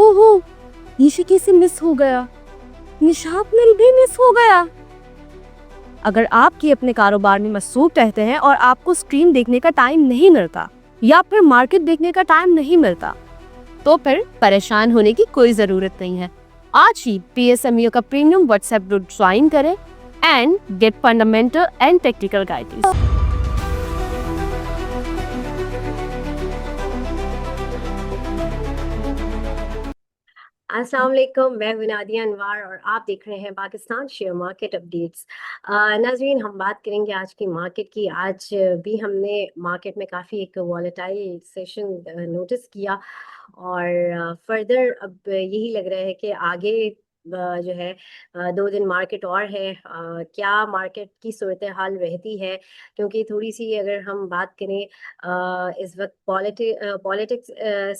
ओहो, ये कैसे मिस हो गया? निशात मिल भी मिस हो गया। अगर आपकी अपने कारोबार में मसरूफ रहते हैं और आपको स्क्रीन देखने का टाइम नहीं मिलता या फिर मार्केट देखने का टाइम नहीं मिलता, तो फिर परेशान होने की कोई जरूरत नहीं है। आज ही PSMU का प्रीमियम व्हाट्सएप ग्रुप ज्वाइन करें and get fundamental and technical guidance. अस्सलाम वालेकुम, मैं हूं नादिया अनवर और आप देख रहे हैं पाकिस्तान शेयर मार्केट अपडेट्स। नाज़रीन, हम बात करेंगे आज की मार्केट की। आज भी हमने मार्केट में काफ़ी एक वॉलेटाइल सेशन नोटिस किया और फर्दर अब यही लग रहा है कि आगे जो है 2 दिन मार्केट और है। क्या मार्केट की सूरत हाल रहती है, क्योंकि थोड़ी सी अगर हम बात करें इस वक्त पॉलिटिक्स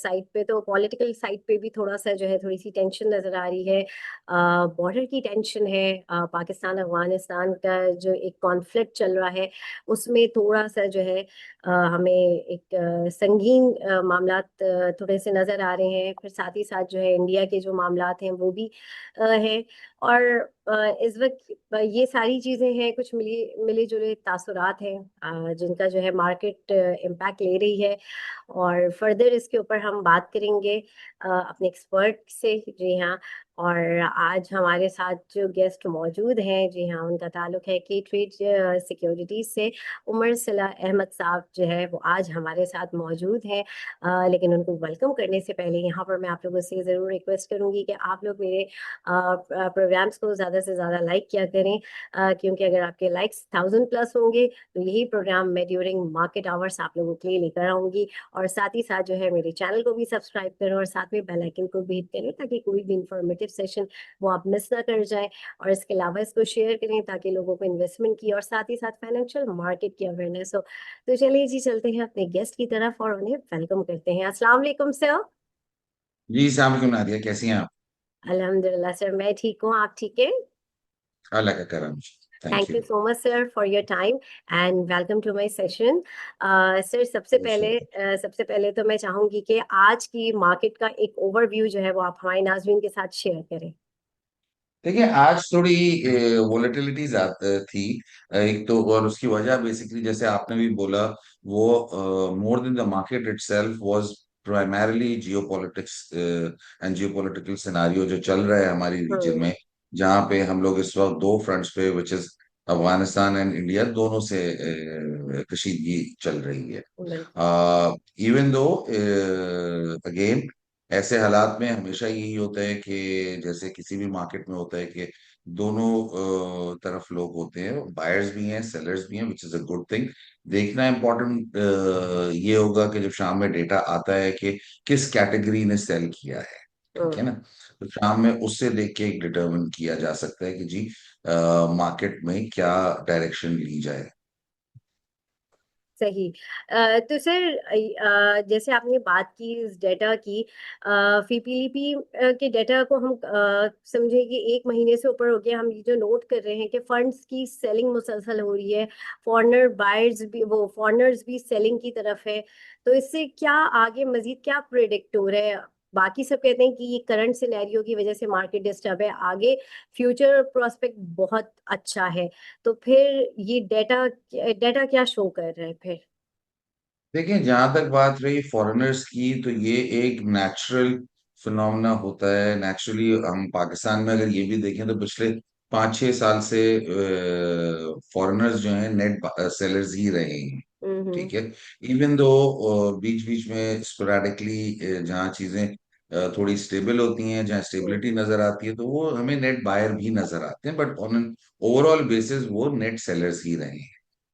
साइड पे, तो पॉलिटिकल साइड पे भी थोड़ा सा जो है थोड़ी सी टेंशन नज़र आ रही है। बॉर्डर की टेंशन है। पाकिस्तान अफगानिस्तान का जो एक कॉन्फ्लिक्ट चल रहा है, उसमें थोड़ा सा जो है हमें एक संगीन मामलात थोड़े से नज़र आ रहे हैं। फिर साथ ही साथ जो है इंडिया के जो मामलात हैं वो भी हैं। और इस वक्त ये सारी चीज़ें हैं, कुछ मिली मिले जुले तासुरात हैं जिनका जो है मार्केट इम्पैक्ट ले रही है। और फर्दर इसके ऊपर हम बात करेंगे अपने एक्सपर्ट से। जी हाँ। और आज हमारे साथ जो गेस्ट मौजूद हैं, जी हाँ, उनका ताल्लुक है के ट्रेड सिक्योरिटीज से। उमर सला अहमद साहब जो है वो आज हमारे साथ मौजूद हैं। लेकिन उनको वेलकम करने से पहले यहाँ पर मैं आप लोगों से ज़रूर रिक्वेस्ट करूँगी कि आप लोग मेरे प्रोग्राम्स को ज़्यादा से ज़्यादा लाइक किया करें, क्योंकि अगर आपके लाइक्स 1000+ होंगे तो यही प्रोग्राम मैं ड्यूरिंग मार्केट आवर्स आप लोगों के लिए लेकर आऊँगी। और साथ ही साथ जो है मेरे चैनल को भी सब्सक्राइब करें और साथ में बेल आइकन को भी हिट करें, ताकि कोई भी इंफॉर्मेटिव सेशन वो आप मिस ना कर जाएं। और इसके अलावा इसको शेयर करें ताकि लोगों को इन्वेस्टमेंट की और साथ ही साथ फाइनेंशियल मार्केट की अवेयरनेस हो। तो चलिए जी, चलते हैं अपने गेस्ट की तरफ और उन्हें वेलकम करते हैं। अस्सलाम वालेकुम सर। जी सलाम क्यों नादिया, कैसी हैं आप? अल्हम्दुलिल्लाह सर, मैं ठीक हूँ, आप ठीक है? अल्लाह का करम। Thank thank you. You so much sir for your time and welcome to my session. Sir, सबसे पहले तो मैं चाहूंगी कि आज की मार्केट का एक ओवरव्यू जो है वो आप हमारे नाज़रीन के साथ शेयर करें। देखिए, आज थोड़ी वोलेटिलिटी थी। एक तो, और उसकी वजह बेसिकली जैसे आपने भी बोला, वो more than the market itself was primarily geopolitics and geopolitical scenario जो चल रहा है हमारी रीजन हम्म। में, जहाँ पे हम लोग इस वक्त दो फ्रंट्स पे, which is Afghanistan and India, दोनों से कशीदगी चल रही है। बिल्कुल। इवन दो, अगेन, ऐसे हालात में हमेशा यही होता है कि जैसे किसी भी मार्केट में होता है कि दोनों तरफ लोग होते हैं, बायर्स भी हैं, सेलर्स भी हैं, which is a good thing. देखना इम्पोर्टेंट ये होगा कि जब शाम में डेटा आता है कि किस कैटेगरी ने सेल किया है, ठीक है हम्म। ना। तो शाम में उससे देख के एक डिटरमिन किया जा सकता है कि जी मार्केट में क्या डायरेक्शन ली जाए। सही। तो सर, जैसे आपने बात की इस डेटा की, फीपीलीपी के डेटा को हम समझे कि 1 महीने से ऊपर हो गया। हम ये जो नोट कर रहे हैं कि फंड्स की सेलिंग मुसलसल हो रही है, फॉरेनर्स भी सेलिंग की तरफ है। तो इससे क्या आगे मजीद क्या प्रेडिक्ट हो रहा है? बाकी सब कहते हैं कि ये करंट सिनेरियो की वजह से मार्केट डिस्टर्ब है, आगे फ्यूचर प्रोस्पेक्ट बहुत अच्छा है। तो फिर ये डेटा डेटा क्या शो कर रहा है फिर? देखिए, जहां तक बात रही फॉरेनर्स की, तो ये एक नेचुरल फिनोमेना होता है। नेचुरली हम पाकिस्तान में अगर ये भी देखें तो पिछले 5-6 साल से फॉरेनर्स जो हैं नेट सेलर्स ही रहे हैं, हम्म। ठीक है। इवन दो बीच बीच में स्पोराडिकली जहाँ चीजें थोड़ी स्टेबल होती हैं, जहाँ हम्म। स्टेबिलिटी नजर आती है, तो वो हमें नेट बायर भी नजर आते हैं, but on an overall basis वो नेट सेलर्स ही रहे हैं।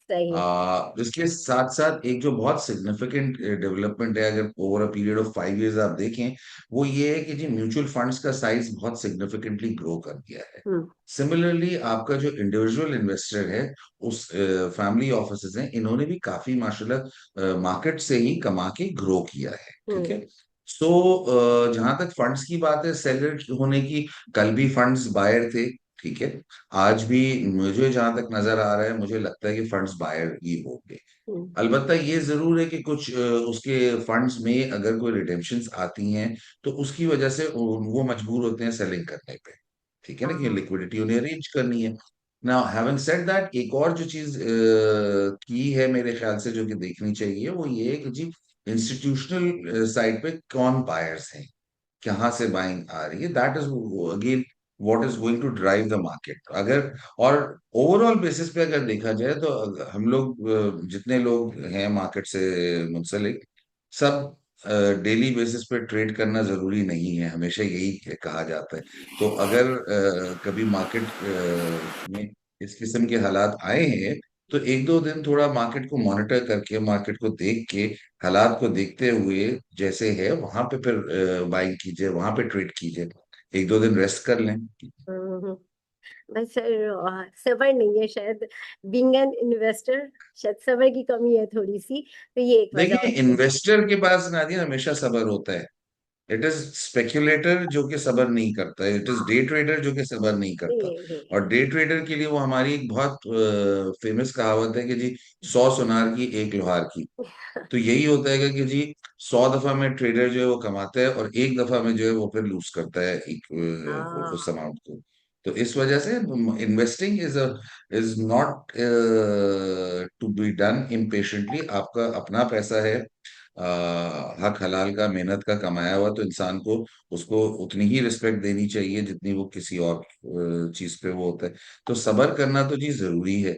सही। इसके साथ साथ एक जो बहुत सिग्निफिकेंट डेवलपमेंट है, अगर over a period of 5 years आप देखें, वो ये है कि जी म्यूचुअल फंड्स का साइज बहुत सिग्निफिकेंटली ग्रो कर गया है। हम्म। सिमिलरली आपका जो इंडिविजुअल इन्वेस्टर है, उस फैमिली ऑफिसेज हैं, इन्होंने भी काफी माशाल्लाह मार्केट से ही कमा के ग्रो किया है, ठीक हम्म। है। सो जहां तक फंड्स की बात है, सेलर होने की, कल भी फंड्स बायर थे, ठीक है। आज भी मुझे जहां तक नजर आ रहा है, मुझे लगता है कि फंड्स बायर ही होंगे। हम्म, अलबत्ता ये जरूर है कि कुछ उसके फंड्स में अगर कोई रिडेम्पशंस आती हैं तो उसकी वजह से वो मजबूर होते हैं सेलिंग करने पे। ठीक है ना, कि हाँ, लिक्विडिटी उन्हें अरेंज करनी है। नाउ हैविंग सेड दैट, एक और जो चीज की है मेरे ख्याल से जो कि देखनी चाहिए, वो ये है कि जी इंस्टीट्यूशनल साइड पे कौन बायर्स हैं, कहाँ से बाइंग आ रही है। That is again what is going to drive the market. अगर और ओवरऑल बेसिस पे अगर देखा जाए तो हम लोग जितने लोग हैं मार्केट से मुंसलिक, सब डेली बेसिस पे ट्रेड करना जरूरी नहीं है, हमेशा यही कहा जाता है। तो अगर कभी मार्केट में इस किस्म के हालात आए हैं, तो एक दो दिन थोड़ा मार्केट को मॉनिटर करके, मार्केट को देख के, हालात को देखते हुए जैसे है वहां पे फिर बाइंग कीजिए, वहां पे ट्रेड कीजिए, एक दो दिन रेस्ट कर लें। हम्म, बस सर सबर नहीं है शायद, बीइंग एन इन्वेस्टर शायद सबर की कमी है थोड़ी सी, तो ये एक वजह देखिए, होती है। इन्वेस्टर के पास नादिया हमेशा सबर होता है। इट इज स्पेक्युलेटर जो कि सबर नहीं करता है, इट इज हाँ, डे ट्रेडर जो कि सबर नहीं करता। ये और डे ट्रेडर के लिए वो हमारी एक बहुत फेमस कहावत है कि जी 100 सुनार की एक लोहार की। तो यही होता है कि जी 100 दफा में ट्रेडर जो है वो कमाता है, और एक दफा में जो है वो फिर लूज करता है एक उस हाँ, अमाउंट को। तो इस वजह से investing is not to be done impatiently. आपका अपना पैसा है, हक हलाल का, मेहनत का कमाया हुआ, तो इंसान को उसको उतनी ही रिस्पेक्ट देनी चाहिए जितनी वो किसी और चीज पे वो होता है। तो सबर करना तो जी जरूरी है।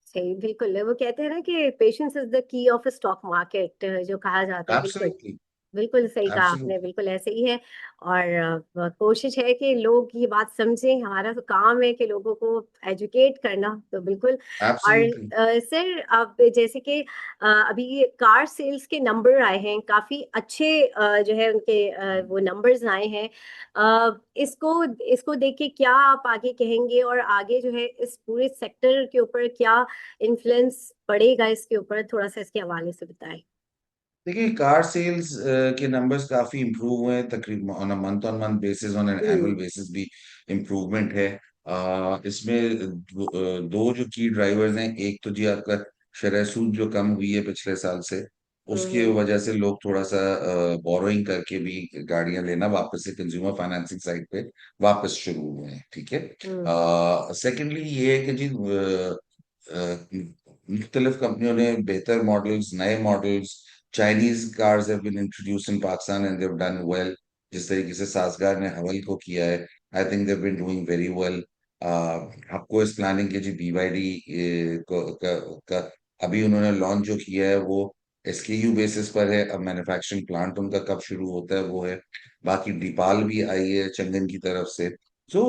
सही, बिल्कुल। वो कहते हैं ना कि patience is the key of stock market, जो कहा जाता है, बिल्कुल। एब्सोल्युटली। बिल्कुल सही कहा आपने, एब्सोल्युटली। बिल्कुल ऐसे ही है। और कोशिश है कि लोग ये बात समझें, हमारा तो काम है कि लोगों को एजुकेट करना, तो बिल्कुल। और एब्सोल्युटली। सर, अब जैसे कि अभी कार सेल्स के नंबर आए हैं, काफी अच्छे जो है उनके वो नंबर्स आए हैं। इसको इसको देख के क्या आप आगे कहेंगे, और आगे जो है इस पूरे सेक्टर के ऊपर क्या इन्फ्लुएंस पड़ेगा, इसके ऊपर थोड़ा सा इसके हवाले से बताएं। देखिए, कार सेल्स के नंबर्स काफी इम्प्रूव हुए हैं, तकरीबन on month basis, on an annual hmm, basis भी इम्प्रूवमेंट है। इसमें दो जो की ड्राइवर्स हैं, एक तो जी आपका शरह सूद जो कम हुई है पिछले साल से, उसकी हम्म, वजह से लोग थोड़ा सा बोरोइंग करके भी गाड़ियां लेना वापस से कंज्यूमर फाइनेंसिंग साइड पे वापस शुरू हुए हैं। ठीक है। हम्म, सेकेंडली ये है कि जी मुख्तलिफ कंपनियों ने बेहतर मॉडल्स, नए models, Chinese cars have been introduced in Pakistan and they have done well. जिस तरीके से सासगार ने हवल को किया है, I think they have been doing very well. आपको इस प्लानिंग के जी बीवाईडी का अभी उन्होंने लॉन्च जो किया है वो एसकेयू बेसिस पर है। अब मैन्युफैक्चरिंग प्लांट उनका कब शुरू होता है वो है। बाकी दीपाल भी आई है चंदन की तरफ से। सो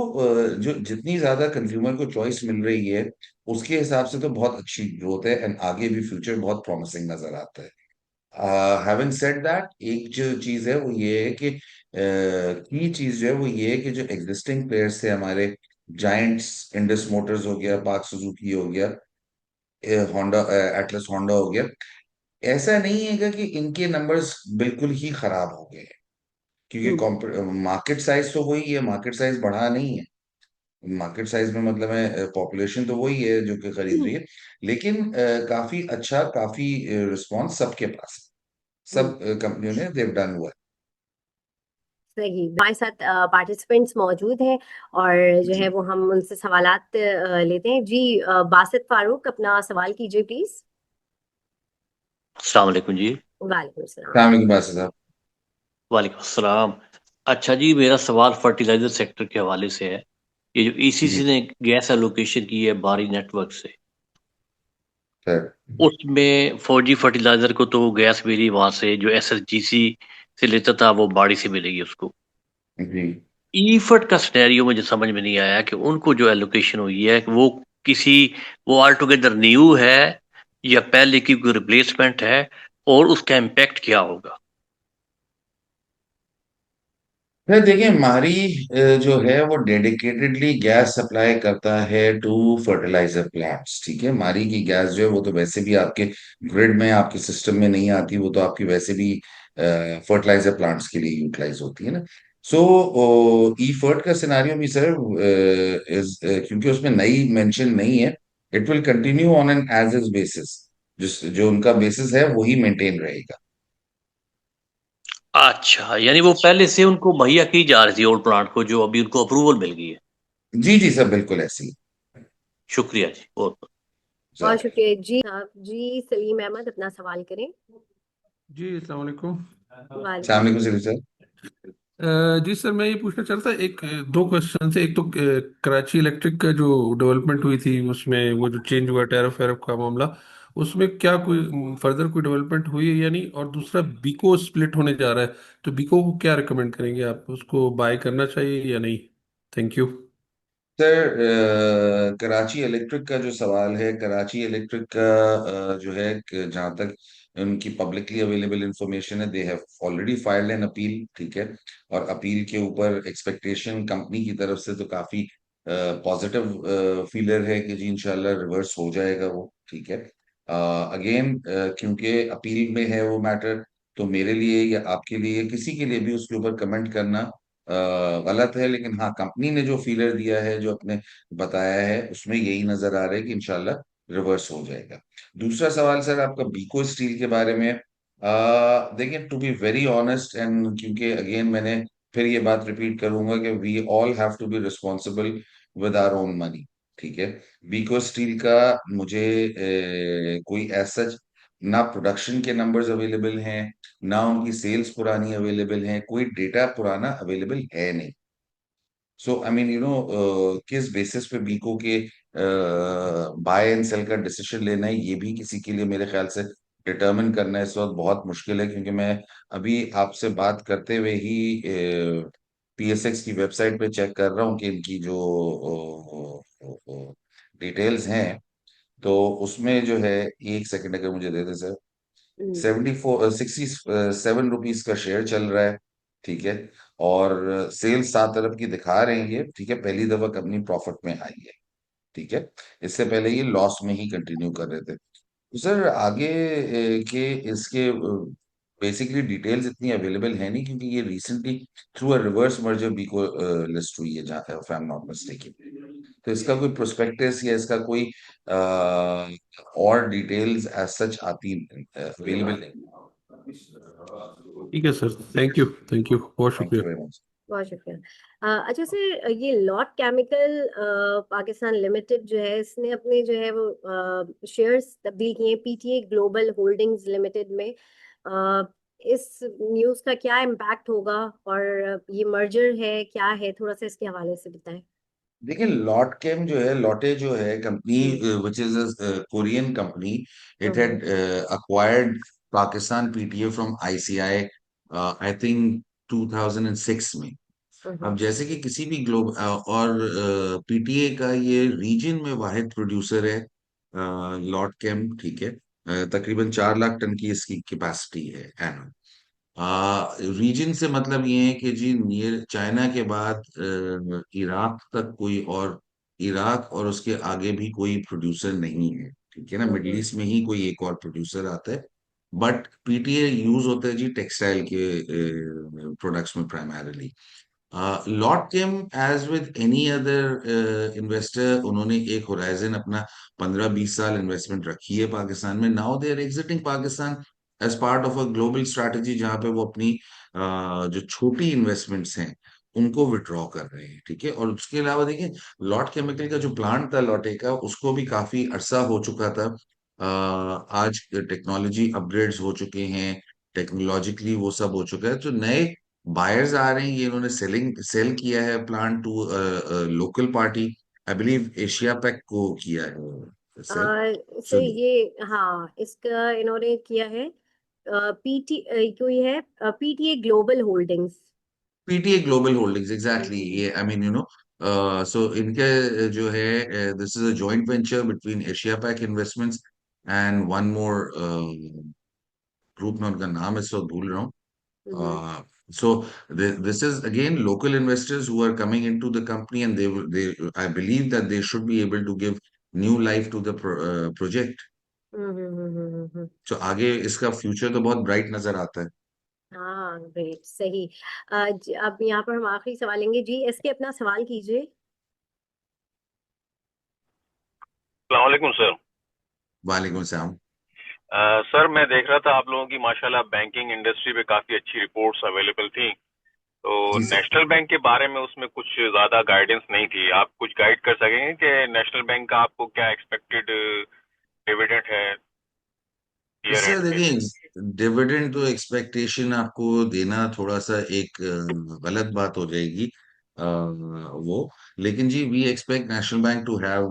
जो जितनी ज्यादा कंज्यूमर को चॉइस मिल रही है, उसके हिसाब से तो बहुत अच्छी ग्रोथ है, एंड आगे भी फ्यूचर बहुत प्रॉमिसिंग नजर आता है। हैविंग सेड दैट, एक जो चीज है वो ये है कि की चीज जो है वो ये है कि जो एग्जिस्टिंग प्लेयर्स थे हमारे, जायंट्स, इंडस मोटर्स हो गया, पार्क सुजुकी हो गया, होंडा, एटलस होंडा हो गया, ऐसा नहीं है कि इनके नंबर्स बिल्कुल ही खराब हो गए हैं। हम्म, क्योंकि मार्केट साइज तो वही है, मार्केट साइज बढ़ा नहीं है। मार्केट साइज में मतलब है पॉपुलेशन तो वही है जो कि खरीद रही हम्म, है। लेकिन काफी अच्छा, काफी रिस्पॉन्स सबके पास है। हम्म, सब कंपनियों ने देव डन हुआ सही। हमारे साथ पार्टिसिपेंट्स मौजूद हैं, और है जो है जी। वो हम उनसे सवालात लेते हैं जी। बासित फारूक, अपना सवाल कीजिए प्लीज। अस्सलाम वालेकुम जी। वालेकुम सलाम। काम की बात है साहब। वालेकुम अस्सलाम। अच्छा जी, मेरा सवाल फर्टिलाइजर सेक्टर के हवाले से है। ये जो ईसीसी जी ने गैस एलोकेशन की है बारी नेटवर्क से, सर। उसमें 4G फर्टिलाइजर को तो गैस मिली वहां से, जो एसएसजीसी से लेता था वो बाड़ी से मिलेगी उसको। जी ईफट का सिनेरियो मुझे समझ में नहीं आया कि उनको जो एलोकेशन हुई है वो किसी, वो ऑल टुगेदर न्यू है या पहले की कोई रिप्लेसमेंट है, और उसका इम्पैक्ट क्या होगा। सर, देखिए मारी जो है वो डेडिकेटेडली गैस सप्लाई करता है टू फर्टिलाइजर प्लांट्स। ठीक है, मारी की गैस जो है वो तो वैसे भी आपके ग्रिड में, आपके सिस्टम में नहीं आती, वो तो आपकी वैसे भी फर्टिलाइजर प्लांट्स के लिए यूटिलाइज होती है ना। सो ई फर्ट का सिनारियो भी सर इज क्योंकि उसमें नई मेंशन नहीं है, it will continue on an as is basis. जिस जो उनका बेसिस है वही मेंटेन रहेगा। अच्छा, यानी वो पहले से उनको मुहैया की जा रही थी ओल्ड प्लांट को, जो अभी उनको अप्रूवल मिल गई है। जी जी सर, बिल्कुल ऐसे ही। शुक्रिया जी, बहुत। बहुत सर, शुक्रिया जी। आप जी सलीम अहमद अपना सवाल करें। जी अस्सलाम वालेकुम। वालेकुम सलाम सलाम। अलैकुम सर। जी सर, मैं ये पूछना चाहता था, एक दो क्वेश्चन से। एक तो कराची इलेक्ट्रिक का जो डेवलपमेंट हुई थी, उसमें वो जो चेंज हुआ टैरिफ वैरिफ का मामला, उसमें क्या कोई फर्दर कोई डेवलपमेंट हुई है या नहीं? और दूसरा, बीको स्प्लिट होने जा रहा है, तो बीको को क्या रिकमेंड करेंगे आप? उसको बाय करना चाहिए या नहीं? Thank you. Sir, Karachi electric का जो सवाल है, कराची इलेक्ट्रिक का जो है जहाँ तक उनकी पब्लिकली अवेलेबल इंफॉर्मेशन है, they have already filed an appeal, ठीक है। और अपील के ऊपर एक्सपेक्टेशन कंपनी की तरफ से तो काफी पॉजिटिव फीलर है कि जी इंशाल्लाह रिवर्स हो जाएगा वो, ठीक है। अगेन क्योंकि अपील में है वो मैटर, तो मेरे लिए या आपके लिए किसी के लिए भी उसके ऊपर कमेंट करना गलत है। लेकिन हाँ, कंपनी ने जो फीलर दिया है, जो अपने बताया है, उसमें यही नजर आ रहा है कि इंशाल्लाह रिवर्स हो जाएगा। दूसरा सवाल सर आपका बीको स्टील के बारे में। देखिए, to be very honest, and क्योंकि अगेन मैंने फिर ये बात रिपीट करूंगा कि we all have to be responsible with our own money, ठीक है। बीको स्टील का मुझे कोई ऐसा ना प्रोडक्शन के नंबर्स अवेलेबल हैं, ना उनकी सेल्स पुरानी अवेलेबल है, कोई डेटा पुराना अवेलेबल है नहीं। सो आई मीन किस बेसिस पे बीको के बाय एंड सेल का डिसीजन लेना है, ये भी किसी के लिए मेरे ख्याल से डिटर्मिन करना इस वक्त बहुत मुश्किल है। क्योंकि मैं अभी आपसे बात करते हुए ही पीएसएक्स की वेबसाइट पे चेक कर रहा हूँ कि इनकी जो डिटेल्स हैं, तो उसमें जो है, एक सेकंड अगर मुझे दे दे सर। हम्म, 67 रुपीज का शेयर चल रहा है, ठीक है। और सेल्स 7 अरब की दिखा रहे हैं ये, ठीक है। पहली दफा कंपनी प्रॉफिट में आई है, ठीक है। इससे पहले ये लॉस में ही कंटिन्यू कर रहे थे। तो सर आगे के इसके बेसिकली डिटेल्स इतनी अवेलेबल है नहीं, क्योंकि ये recently through a reverse merger बी को लिस्ट हुई है, जहाँ if I am not mistaken. तो इसका कोई प्रोस्पेक्टस या इसका कोई और डिटेल्स एज सच आती अवेलेबल नहीं। ठीक है sir, thank you, thank you, बहुत थैंक शुक्रिया। You very much. बहुत शुक्रिया। अच्छा सर, ये लॉट केमिकल पाकिस्तान लिमिटेड जो है, इसने अपने जो है वो शेयर्स तब्दील किए हैं पीटीए ग्लोबल होल्डिंग्स लिमिटेड में। अ, इस न्यूज़ का क्या इम्पैक्ट होगा, और ये मर्जर है क्या है, थोड़ा सा इसके हवाले से बताएं। देखिए, लॉट केम जो है, लॉटे जो है company, hmm which is Korean company, it hmm had acquired Pakistan PTA from ICI, I think 2006 में। हम्म अब जैसे कि किसी भी और पीटीए का ये रीजन में वाहिद प्रोड्यूसर है, लॉट केम, ठीक है। तकरीबन 4 लाख टन की इसकी कैपेसिटी है एनुअल। रीजन से मतलब ये है कि जी नियर चाइना के बाद इराक तक कोई और, इराक और उसके आगे भी कोई प्रोड्यूसर नहीं है, ठीक है ना। मिडल हम्म ईस्ट में ही कोई एक और प्रोड्यूसर आता है। बट पीटीए यूज होता है जी टेक्सटाइल के प्रोडक्ट्स में primarily. Lotte Chem as with any other investor, उन्होंने एक होराइजन अपना 15-20 साल इन्वेस्टमेंट रखी है पाकिस्तान में। Now they are exiting Pakistan as part of a global strategy, जहां पे वो अपनी जो छोटी इन्वेस्टमेंट्स हैं उनको विड्रॉ कर रहे हैं, ठीक है। और उसके अलावा देखिए, लॉट केमिकल का जो प्लांट था लॉटे का, उसको भी काफी अरसा हो चुका था। आज टेक्नोलॉजी अपग्रेड्स हो चुके हैं, टेक्नोलॉजिकली वो सब हो चुका है, तो नए बायर्स आ रहे हैं। ये इन्होंने सेल किया है plant to local party, I believe Asia Pak को किया है सेल। से सो ये, हाँ, इसका इन्होंने किया है पीटी, कोई है PTA global holdings. PTA global holdings, exactly, hmm ये आई मीन सो इनके जो है, this is a joint venture between Asia Pac investments and one more group, में उनका नाम इस वक्त भूल रहा हूँ। हम्म So this is again local investors who are coming into the company, and I believe that they should be able to give new life to the project. Hmm hmm hmm hmm, hmm, So आगे इसका future तो बहुत bright नजर आता है। हाँ, great, सही। अब यहाँ पर हम आखिरी सवाल लेंगे। जी, इसके अपना सवाल कीजिए। अस्सलामुअलैकुम सर। वालेकुम सलाम। सर मैं देख रहा था आप लोगों की माशाल्लाह बैंकिंग इंडस्ट्री पे काफी अच्छी रिपोर्ट्स अवेलेबल थी, तो जी सर। नेशनल बैंक के बारे में उसमें कुछ ज्यादा गाइडेंस नहीं थी। आप कुछ गाइड कर सकेंगे कि नेशनल बैंक का आपको क्या एक्सपेक्टेड डिविडेंड है ईयर सर एंड पे? देखिए, डिविडेंड तो एक्सपेक्टेशन आपको देना थोड़ा सा एक गलत बात हो जाएगी, वो। लेकिन जी, we expect national bank to have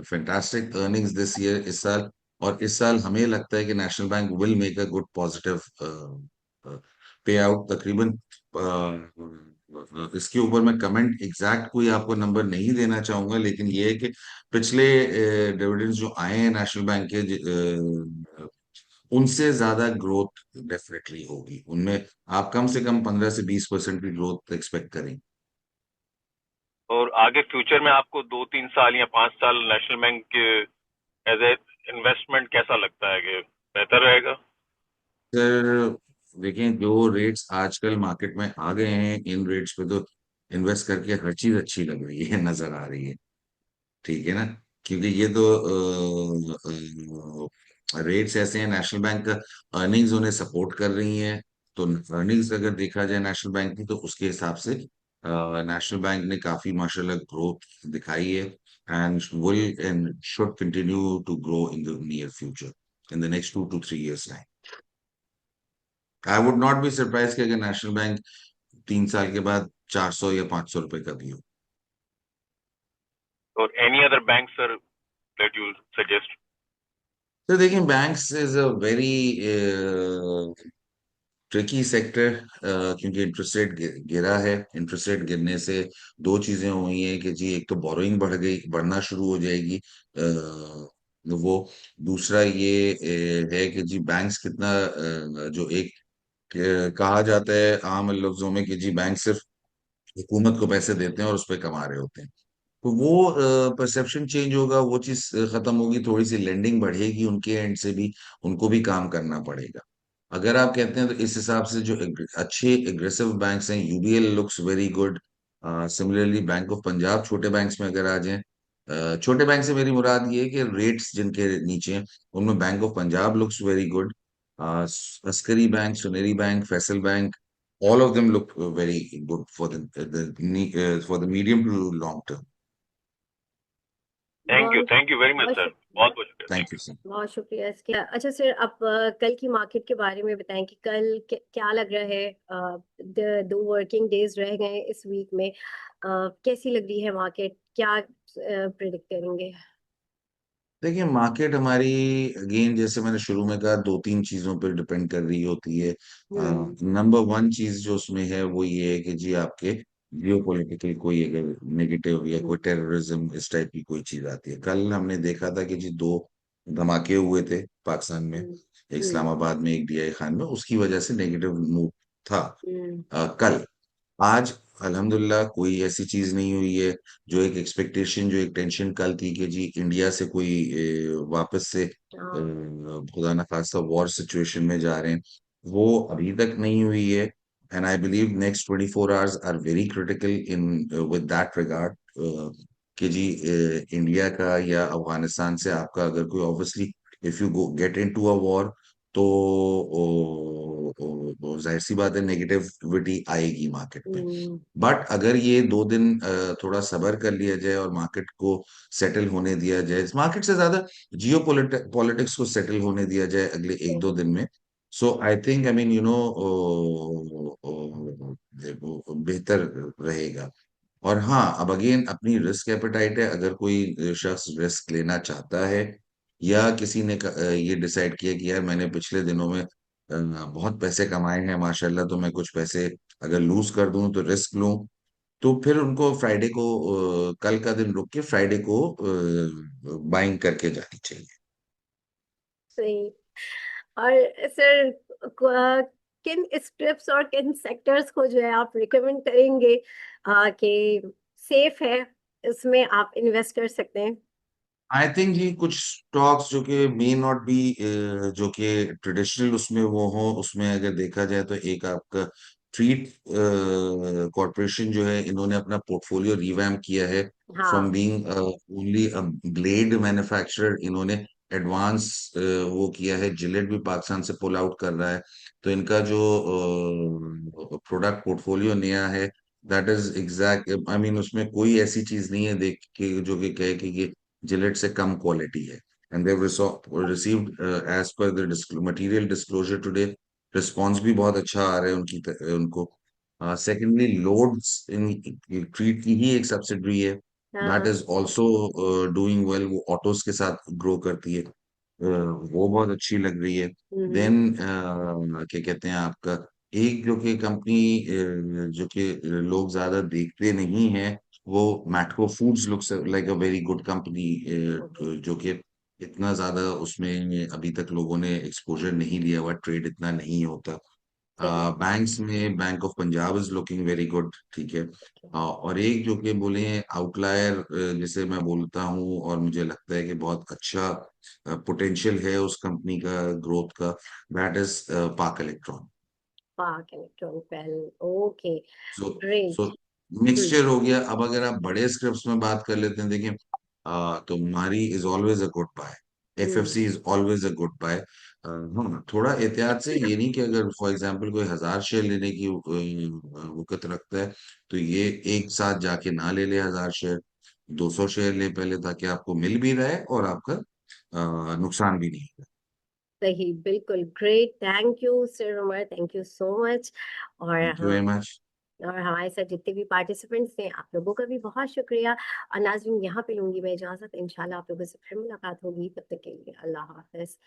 fantastic earnings this year, इस साल। और इस साल हमें लगता है कि national bank will make a good positive payout तकरीबन। इसके ऊपर मैं कमेंट एग्जैक्ट कोई आपको नंबर नहीं देना चाहूंगा, लेकिन ये है कि पिछले डिविडेंड्स जो आए हैं नेशनल बैंक के, उनसे ज्यादा ग्रोथ डेफिनेटली होगी उनमें। आप कम से कम 15 से 20% की ग्रोथ एक्सपेक्ट करें। और आगे फ्यूचर में आपको 2-3 साल या 5 साल national bank as a investment कैसा लगता है कि बेहतर रहेगा? सर देखिए, जो रेट्स आजकल मार्केट में आ गए हैं, इन रेट्स पे तो इन्वेस्ट करके हर चीज अच्छी लग रही है, नजर आ रही है। ठीक है ना? क्योंकि ये तो रेट्स ऐसे हैं, नेशनल बैंक का अर्निंग्स उन्हें सपोर्ट कर रही हैं। तो अर्निंग्स अगर देखा जाए नेशनल बैंक की, तो उसके हिसाब से नेशनल बैंक ने काफी माशाल्लाह ग्रोथ दिखाई है, and will and should continue to grow in the near future, in the next 2 to 3 years time. I would not be surprise कि अगर नेशनल बैंक 3 साल के बाद 400 या 500 रुपए का भी हो। और any other bank sir that you suggest? तो देखिए, banks is a very tricky sector, क्योंकि इंटरेस्ट रेट गिरा है। इंटरेस्ट रेट गिरने से दो चीजें हुई हैं कि जी, एक तो बोरोइंग बढ़ना शुरू हो जाएगी, वो। दूसरा ये है कि जी, बैंक्स कितना जो एक कहा जाता है आम लफ्जों में कि जी, बैंक सिर्फ हुकूमत को पैसे देते हैं और उस पर कमा रहे होते हैं। तो वो परसेप्शन चेंज होगा, वो चीज खत्म होगी, थोड़ी सी लेंडिंग बढ़ेगी उनके एंड से भी, उनको भी काम करना पड़ेगा। अगर आप कहते हैं तो इस हिसाब से जो अच्छे एग्रेसिव बैंक्स हैं, UBL looks very good. Similarly bank of Punjab, छोटे बैंक्स में अगर आ जाएं, छोटे बैंक से मेरी मुराद ये है कि रेट्स जिनके नीचे हैं, उनमें bank of Punjab looks very good. Askari bank, Suneri bank, Faisal bank, all of them look very good for for the medium to long term. बहुत थैंक यू वेरी मच बहुत सर, शुक्रिया। बहुत बहुत शुक्रिया, Thank thank you, you. sir. बहुत शुक्रिया इसके। अच्छा सर, अब कल की मार्केट के बारे में बताएं कि कल क्या लग रहा है। दो वर्किंग डेज रह गए इस वीक में। कैसी लग रही है मार्केट, क्या प्रिडिक्ट करेंगे? देखिए, मार्केट हमारी अगेन, जैसे मैंने शुरू में कहा, 2-3 चीजों पर डिपेंड कर रही होती है। हम्म। नंबर वन चीज जो उसमें है वो ये है कि जी, आपके जियो पॉलिटिकल कोई अगर नेगेटिव या हम्म। कोई टेररिज्म इस टाइप की कोई चीज आती है। कल हमने देखा था कि जी, दो धमाके हुए थे पाकिस्तान में, हम्म। एक हम्म। इस्लामाबाद में, एक डीआई खान में, उसकी वजह से नेगेटिव मूव था हम्म। कल। आज अल्हम्दुलिल्लाह कोई ऐसी चीज नहीं हुई है। जो एक एक्सपेक्टेशन, जो एक टेंशन कल थी कि जी, इंडिया से कोई वापस से हाँ। खुदा न खास्ता वॉर सिचुएशन में जा रहे हैं, वो अभी तक नहीं हुई है। And I believe next 24 hours are very critical in with that regard, कि जी, इंडिया का या अफगानिस्तान से आपका अगर कोई, obviously if you go get into a war, तो जाहिर सी बात है, नेगेटिविटी आएगी मार्केट में। हम्म। बट अगर ये 2 दिन थोड़ा सबर कर लिया जाए और मार्केट को सेटल होने दिया जाए, मार्केट से ज्यादा जियो पॉलिटिक्स को सेटल होने दिया जाए अगले 1-2 दिन में, सो आई थिंक, आई मीन, बेहतर रहेगा। और हाँ, अब अगेन अपनी रिस्क एपेटाइट है, अगर कोई शख्स रिस्क लेना चाहता है, या किसी ने ये डिसाइड किया कि यार, मैंने पिछले दिनों में बहुत पैसे कमाए हैं माशाल्लाह, तो मैं कुछ पैसे अगर लूज कर दूं तो रिस्क लूं, तो फिर उनको फ्राइडे को, कल का दिन रुक के फ्राइडे को बाइंग करके जानी चाहिए। सही। और सर, किन स्क्रिप्ट्स और किन सेक्टर्स को जो है आप रिकमेंड करेंगे कि सेफ है, इसमें आप इन्वेस्ट कर सकते हैं? आई थिंक जी कुछ स्टॉक्स जो कि मे नॉट बी जो कि ट्रेडिशनल उसमें वो हो, उसमें अगर देखा जाए तो एक आपका ट्रीट कॉरपोरेशन जो है, इन्होंने अपना पोर्टफोलियो रिवैम्प किया है फ्रॉम हाँ। Being only a blade manufacturer, इन्होंने एडवांस वो किया है। जिलेट भी पाकिस्तान से पुल आउट कर रहा है, तो इनका जो प्रोडक्ट पोर्टफोलियो नया है, that is exact, I mean उसमें कोई ऐसी चीज नहीं है देख के जो कि कहे कि ये जिलेट से कम क्वालिटी है। And they've received as per the material disclosure today, response भी बहुत अच्छा आ रहा है उनको। सेकेंडली, लोड्स इन ट्रीट की ही एक सब्सिडरी है, दैट हाँ। इज ऑल्सो डूइंग वेल, वो ऑटोज के साथ ग्रो करती है, वो बहुत अच्छी लग रही है। हम्म। देन क्या कहते हैं आपका, एक जो कि कंपनी जो कि लोग ज्यादा देखते नहीं है, वो Matco foods looks like a very good company, okay. जो कि इतना ज्यादा उसमें अभी तक लोगों ने एक्सपोजर नहीं लिया हुआ, ट्रेड इतना नहीं होता। सही। बैंक्स में bank of Punjab is looking very good, ठीक है। और एक जो कि बोले आउटलायर जिसे मैं बोलता हूँ और मुझे लगता है कि बहुत अच्छा पोटेंशियल है उस कंपनी का ग्रोथ का, that is park electron. Park electronic well. Okay. So so great. Hmm. Mixture हो गया। अब अगर आप बड़े स्क्रिप्ट्स में बात कर लेते हैं, देखिए तो Mari is always a good buy, hmm. FFC is always a good buy. हाँ, थोड़ा एहतियात से, ये नहीं कि अगर फॉर एग्जांपल कोई 1000 शेयर लेने की वक़्त रखता है, तो ये एक साथ जाके ना ले ले 1000 शेयर, 200 शेयर ले पहले, ताकि आपको मिल भी रहा है और आपका नुकसान भी नहीं है। सही, बिल्कुल great. Thank you sir Umar, thank you so much. और थैंक यू हाँ, वेरी मच। और हमारे साथ जितने भी पार्टिसिपेंट्स थे, आप लोगों का भी बहुत शुक्रिया। और नाज़रीन, यहाँ पे लूंगी मैं इजाजत, इंशाल्लाह आप लोगों से फिर मुलाकात होगी, तब तक के लिए अल्लाह हाफिज।